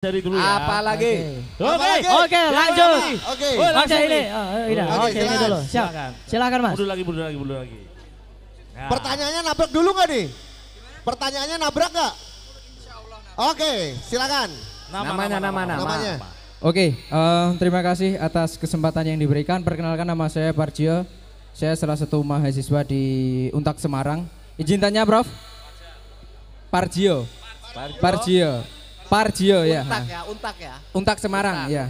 Dari dulu ya. Apa lagi? Oke, lanjut. Oke. Oke, ini. Oke, ini dulu. Siap. Silakan. Silakan, Mas. Mundur lagi. Nah. Pertanyaannya nabrak dulu nggak nih? Pertanyaannya nabrak nggak? Oke, silakan. Namanya. Oke, terima kasih atas kesempatan yang diberikan. Perkenalkan, nama saya Parjio. Saya salah satu mahasiswa di Untak Semarang. Izin tanya, Prof? Parjio ya. Untak ya. Untak Semarang ya.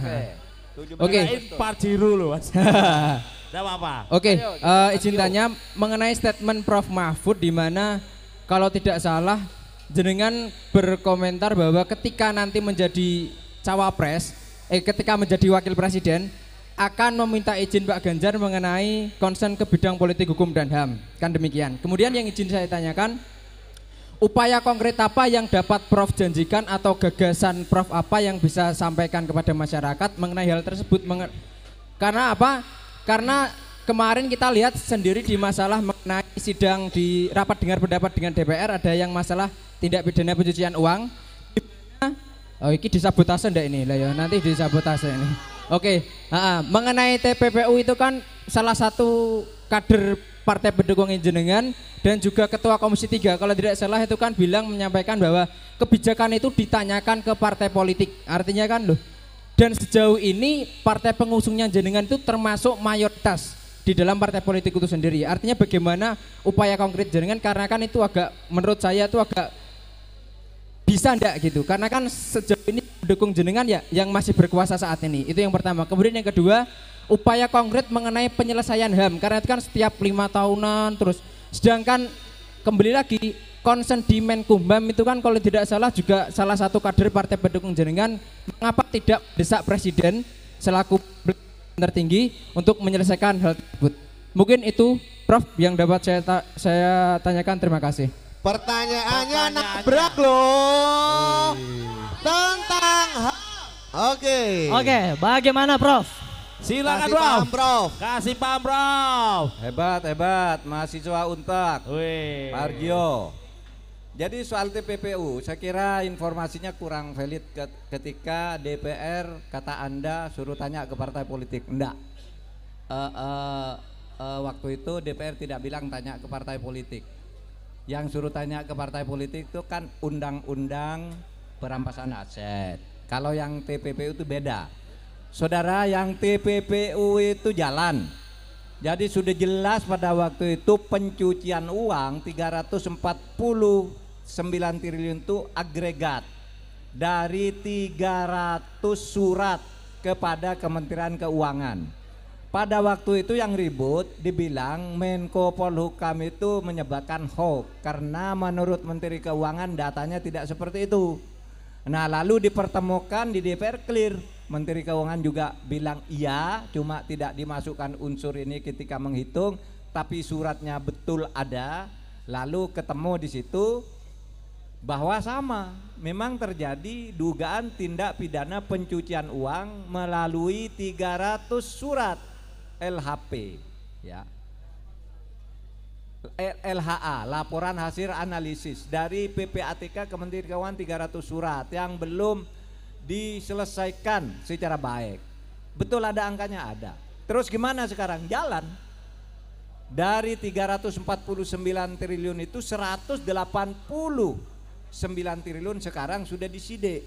Oke. Parjiru loh, Mas. Enggak apa-apa. Oke, izin tanya mengenai statement Prof Mahfud di mana kalau tidak salah jenengan berkomentar bahwa ketika nanti menjadi cawapres, ketika menjadi wakil presiden akan meminta izin Pak Ganjar mengenai concern ke bidang politik hukum dan HAM, kan demikian. Kemudian yang izin saya tanyakan, upaya konkret apa yang dapat Prof janjikan atau gagasan Prof apa yang bisa sampaikan kepada masyarakat mengenai hal tersebut? Karena apa? Karena kemarin kita lihat sendiri di masalah mengenai sidang di rapat dengar pendapat dengan DPR ada yang masalah tindak pidana pencucian uang. Oh, ini disabotase enggak ini? Lah ya, nanti disabotase ini. Oke, mengenai TPPU itu kan salah satu kader partai pendukung jenengan dan juga ketua Komisi 3 kalau tidak salah itu kan bilang menyampaikan bahwa kebijakan itu ditanyakan ke partai politik, artinya kan loh, dan sejauh ini partai pengusungnya jenengan itu termasuk mayoritas di dalam partai politik itu sendiri, artinya bagaimana upaya konkret jenengan, karena kan itu agak menurut saya itu agak bisa enggak gitu, karena kan sejauh ini pendukung jenengan ya yang masih berkuasa saat ini, itu yang pertama. Kemudian yang kedua, upaya konkret mengenai penyelesaian HAM, karena itu kan setiap 5 tahunan terus, sedangkan kembali lagi concern di Menkumham itu kan kalau tidak salah juga salah satu kader partai pendukung jenengan, mengapa tidak desak presiden selaku tertinggi untuk menyelesaikan hal tersebut. Mungkin itu Prof yang dapat saya tanyakan, terima kasih. Pertanyaannya nabrak loh. Tentang Oke, bagaimana Prof? Silakan Prof. Kasih paham, Prof. Hebat mahasiswa Untak. Wih. Pargio. Jadi soal TPPU saya kira informasinya kurang valid ketika DPR kata Anda suruh tanya ke partai politik. Enggak. Waktu itu DPR tidak bilang tanya ke partai politik. Yang suruh tanya ke partai politik itu kan undang-undang perampasan aset. Kalau yang TPPU itu beda. Saudara, yang TPPU itu jalan. Jadi sudah jelas pada waktu itu pencucian uang 349 triliun itu agregat dari 300 surat kepada Kementerian Keuangan. Pada waktu itu yang ribut dibilang Menko Polhukam itu menyebarkan hoax karena menurut Menteri Keuangan datanya tidak seperti itu. Nah, lalu dipertemukan di DPR clear. Menteri Keuangan juga bilang iya, cuma tidak dimasukkan unsur ini ketika menghitung, tapi suratnya betul ada. Lalu ketemu di situ bahwa sama, memang terjadi dugaan tindak pidana pencucian uang melalui 300 surat LHP, ya. LHA, laporan hasil analisis dari PPATK Kementerian Keuangan 300 surat yang belum diselesaikan secara baik. Betul ada angkanya, ada. Terus gimana sekarang? Jalan. Dari 349 triliun itu 189 triliun sekarang sudah disidik.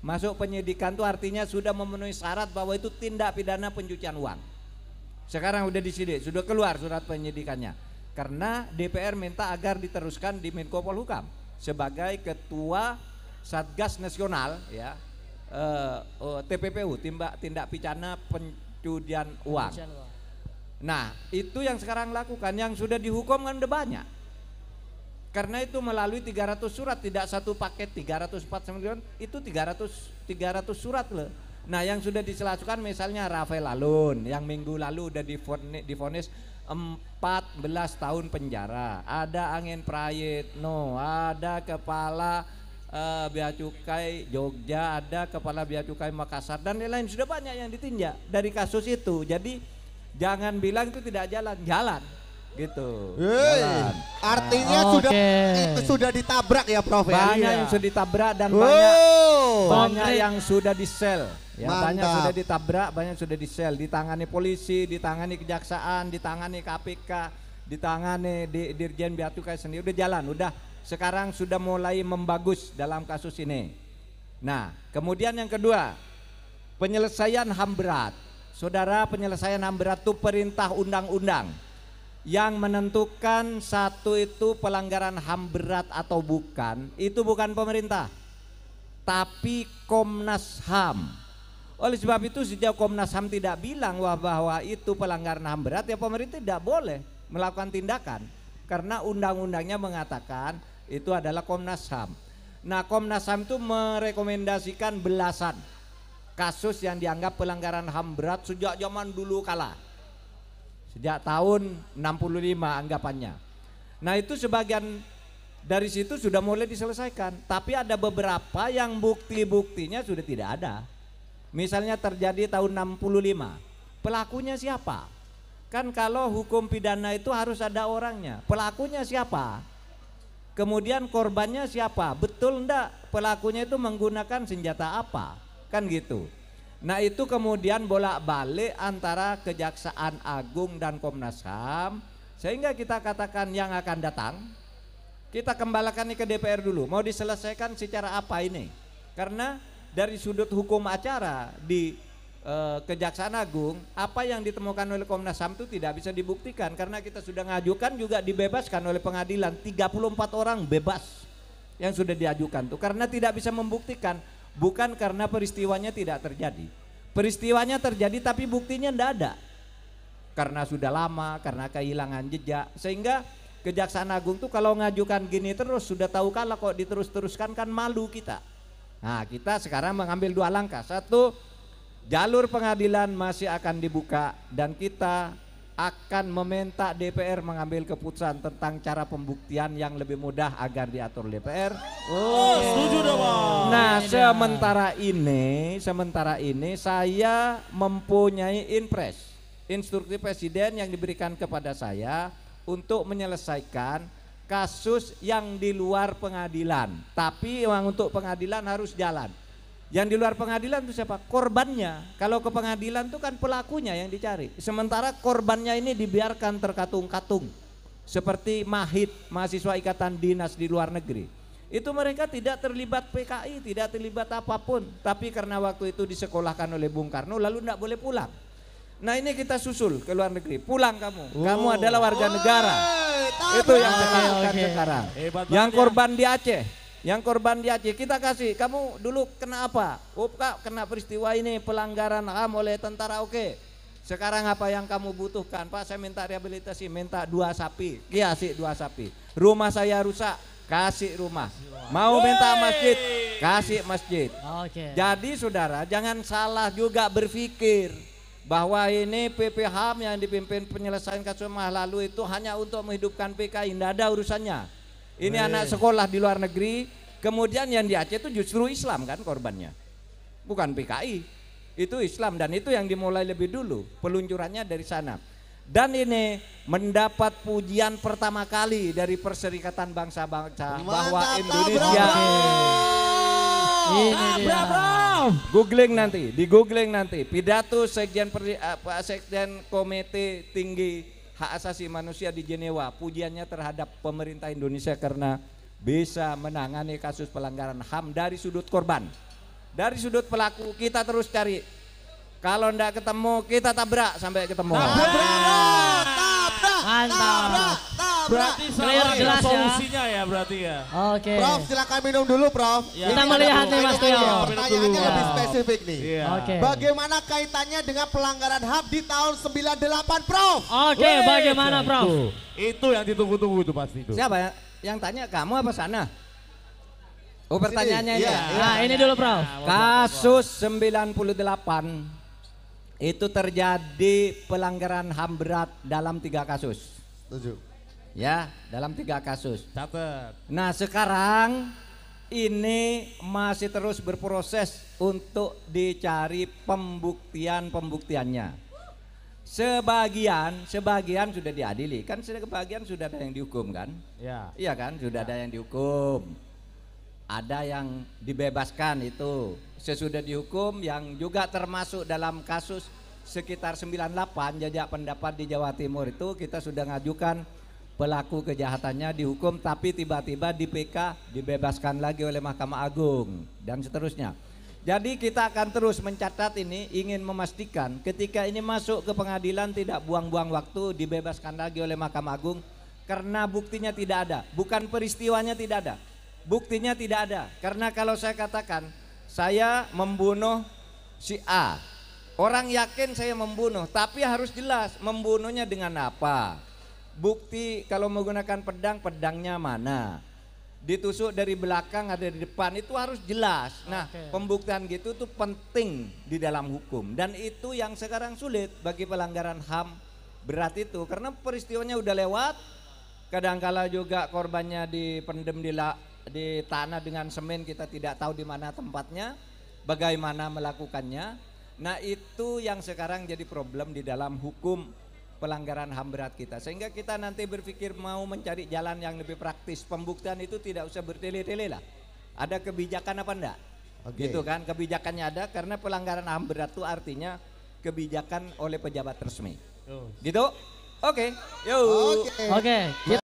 Masuk penyidikan itu artinya sudah memenuhi syarat bahwa itu tindak pidana pencucian uang. Sekarang sudah disidik, sudah keluar surat penyidikannya. Karena DPR minta agar diteruskan di Menko Polhukam sebagai ketua Satgas Nasional, ya. TPPU, tindak pidana pencucian uang. Nah, itu yang sekarang lakukan, yang sudah dihukum kan udah banyak. Karena itu melalui 300 surat, tidak satu paket 349 miliar, itu 300 surat loh. Nah, yang sudah diselasukan misalnya Rafael Alun yang minggu lalu udah divonis 14 tahun penjara. Ada Angin Prayitno, ada kepala Bea Cukai Jogja, ada kepala Bea Cukai Makassar dan lain-lain, sudah banyak yang ditindak dari kasus itu. Jadi jangan bilang itu tidak jalan, jalan. gitu. Hei, artinya sudah ditabrak ya Prof ya? Banyak yang sudah ditabrak dan banyak yang sudah disel. Ya, banyak sudah ditabrak, banyak sudah disel, ditangani polisi, ditangani kejaksaan, ditangani KPK, ditangani Dirjen Bea Cukai sendiri, udah jalan, udah sekarang sudah mulai membagus dalam kasus ini. Nah, kemudian yang kedua, penyelesaian HAM berat. Saudara, penyelesaian HAM berat itu perintah undang-undang yang menentukan satu itu pelanggaran HAM berat atau bukan, itu bukan pemerintah, tapi Komnas HAM. Oleh sebab itu sejauh Komnas HAM tidak bilang bahwa itu pelanggaran HAM berat, ya pemerintah tidak boleh melakukan tindakan karena undang-undangnya mengatakan itu adalah Komnas HAM. Nah, Komnas HAM itu merekomendasikan belasan kasus yang dianggap pelanggaran HAM berat sejak zaman dulu kala. Sejak tahun 65 anggapannya. Nah, itu sebagian dari situ sudah mulai diselesaikan, tapi ada beberapa yang bukti-buktinya sudah tidak ada. Misalnya terjadi tahun 65, pelakunya siapa? Kan kalau hukum pidana itu harus ada orangnya, pelakunya siapa? Kemudian korbannya siapa? Betul enggak pelakunya itu menggunakan senjata apa? Kan gitu. Nah, itu kemudian bolak-balik antara Kejaksaan Agung dan Komnas HAM, sehingga kita katakan yang akan datang, kita kembalikan ini ke DPR dulu, mau diselesaikan secara apa ini? Karena dari sudut hukum acara di Kejaksaan Agung, apa yang ditemukan oleh Komnas HAM itu tidak bisa dibuktikan karena kita sudah ngajukan juga dibebaskan oleh pengadilan, 34 orang bebas yang sudah diajukan tuh karena tidak bisa membuktikan, bukan karena peristiwanya tidak terjadi. Peristiwanya terjadi tapi buktinya tidak ada. Karena sudah lama, karena kehilangan jejak, sehingga Kejaksaan Agung tuh kalau ngajukan gini terus sudah tahu kalah kok diterus-teruskan kan malu kita. Nah, kita sekarang mengambil dua langkah. Satu, jalur pengadilan masih akan dibuka dan kita akan meminta DPR mengambil keputusan tentang cara pembuktian yang lebih mudah agar diatur DPR. Setuju dong, Bang. Nah, sementara ini saya mempunyai instruksi presiden yang diberikan kepada saya untuk menyelesaikan kasus yang di luar pengadilan, tapi memang untuk pengadilan harus jalan. Yang di luar pengadilan itu siapa? Korbannya. Kalau ke pengadilan itu kan pelakunya yang dicari. Sementara korbannya ini dibiarkan terkatung-katung. Seperti Mahid, mahasiswa ikatan dinas di luar negeri. Itu mereka tidak terlibat PKI, tidak terlibat apapun. Tapi karena waktu itu disekolahkan oleh Bung Karno lalu tidak boleh pulang. Nah, ini kita susul ke luar negeri. Pulang kamu. Kamu adalah warga negara. Itu yang kita lakukan sekarang. Yang korban di Aceh. Yang korban di Aceh kita kasih. Kamu dulu kena apa? Oh, Kak, kena peristiwa ini pelanggaran HAM oleh tentara. Oke. Sekarang apa yang kamu butuhkan? Pak, saya minta rehabilitasi, minta 2 sapi. Kasih 2 sapi. Rumah saya rusak, kasih rumah. Mau minta masjid, kasih masjid. Jadi saudara, jangan salah juga berpikir bahwa ini PP HAM yang dipimpin penyelesaian kasus mah lalu itu hanya untuk menghidupkan PKI, tidak ada urusannya. Ini anak sekolah di luar negeri, kemudian yang di Aceh itu justru Islam kan korbannya, bukan PKI, itu Islam dan itu yang dimulai lebih dulu, peluncurannya dari sana. Dan ini mendapat pujian pertama kali dari Perserikatan Bangsa-Bangsa bahwa Indonesia. Ini dia. Di googling nanti pidato Sekjen Komite Tinggi Hak Asasi Manusia di Jenewa, pujiannya terhadap pemerintah Indonesia karena bisa menangani kasus pelanggaran HAM dari sudut korban, dari sudut pelaku. Kita terus cari, kalau ndak ketemu kita tabrak sampai ketemu. Mantap. Berarti Clear, salah jelas ya. solusinya ya berarti ya. Oke. Prof, silakan minum dulu, Prof. Ya. Kita melihat nih Mas Tio. Pertanyaannya Ya. lebih spesifik nih. Iya. Oke. Bagaimana kaitannya dengan pelanggaran HAM di tahun 98, Prof? Oke, bagaimana Prof? Itu yang ditunggu-tunggu itu pasti itu. Siapa ya? Yang tanya kamu apa sana? Oh, pertanyaannya ini. Iya. Nah, ini dulu Prof. Kasus 98 itu terjadi pelanggaran HAM berat dalam 3 kasus. Setuju. Ya, dalam 3 kasus. Catat. Nah, sekarang ini masih terus berproses untuk dicari pembuktiannya. Sebagian sudah diadili, kan sebagian sudah ada yang dihukum kan? Ya. Iya kan, sudah ada yang dihukum. Ada yang dibebaskan itu sesudah dihukum, yang juga termasuk dalam kasus sekitar 98 jajak pendapat di Jawa Timur itu kita sudah ngajukan pelaku kejahatannya dihukum tapi tiba-tiba di PK dibebaskan lagi oleh Mahkamah Agung dan seterusnya. Jadi kita akan terus mencatat ini, ingin memastikan ketika ini masuk ke pengadilan tidak buang-buang waktu, dibebaskan lagi oleh Mahkamah Agung karena buktinya tidak ada, bukan peristiwanya tidak ada, buktinya tidak ada. Karena kalau saya katakan saya membunuh si A, orang yakin saya membunuh, tapi harus jelas membunuhnya dengan apa. Bukti kalau menggunakan pedang, pedangnya mana? Ditusuk dari belakang ada di depan, itu harus jelas. Nah, pembuktian gitu tuh penting di dalam hukum dan itu yang sekarang sulit bagi pelanggaran HAM berat itu karena peristiwanya udah lewat. Kadangkala juga korbannya dipendem di tanah dengan semen, kita tidak tahu di mana tempatnya, bagaimana melakukannya. Nah, itu yang sekarang jadi problem di dalam hukum pelanggaran HAM berat kita, sehingga kita nanti berpikir mau mencari jalan yang lebih praktis. Pembuktian itu tidak usah bertele-tele lah, ada kebijakan apa enggak? Gitu kan, kebijakannya ada karena pelanggaran HAM berat itu artinya kebijakan oleh pejabat resmi. Gitu? Oke, yuk. Oke.